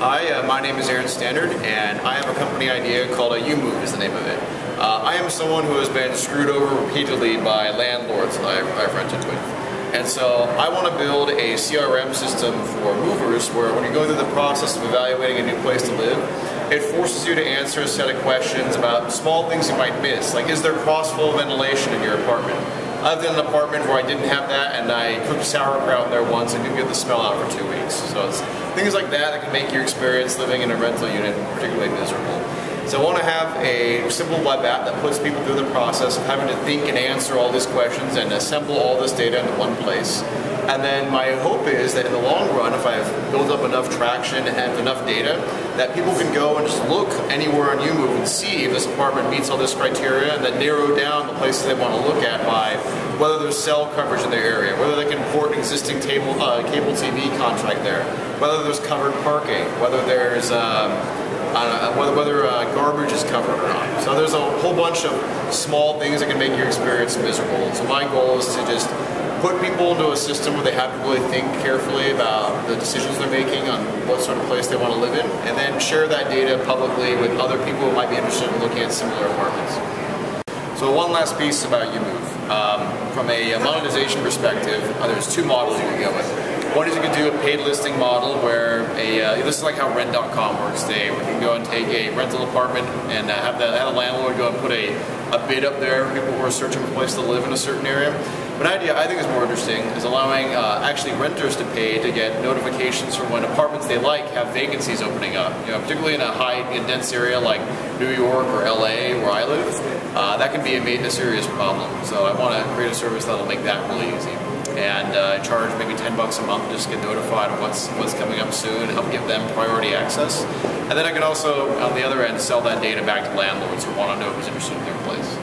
Hi, my name is Aaron Standard, and I have a company idea called YouMove is the name of it. I am someone who has been screwed over repeatedly by landlords that I've rented with. And so I want to build a CRM system for movers where when you're going through the process of evaluating a new place to live, it forces you to answer a set of questions about small things you might miss, like is there cross-flow ventilation in your apartment? I lived in an apartment where I didn't have that, and I cooked sauerkraut in there once and didn't get the smell out for 2 weeks. So it's things like that can make your experience living in a rental unit particularly miserable. So I want to have a simple web app that puts people through the process of having to think and answer all these questions and assemble all this data into one place. And then my hope is that in the long run, if I've built up enough traction and have enough data, that people can go and just look anywhere on YouMove and see if this apartment meets all this criteria, and then narrow down the places they want to look at by whether there's cell coverage in their area, whether they can port an existing cable TV contract there, whether there's covered parking, whether there's whether garbage is covered or not. So there's a whole bunch of small things that can make your experience miserable. So my goal is to just put people into a system where they have to really think carefully about the decisions they're making on what sort of place they want to live in, and then share that data publicly with other people who might be interested in looking at similar apartments. So one last piece about YouMove. From a monetization perspective, there's two models you can go with. One is you can do a paid listing model where this is like how rent.com works today. We can go and take a rental apartment and have a landlord go and put a bid up there for people who are searching for a place to live in a certain area. But an idea I think is more interesting is allowing actually renters to pay to get notifications from when apartments they like have vacancies opening up. You know, particularly in a dense area like New York or LA where I live, that can be a serious problem. So I want to create a service that'll make that really easy. And charge maybe $10 a month to just get notified of what's coming up soon and help give them priority access. And then I can also, on the other end, sell that data back to landlords who want to know who's interested in their place.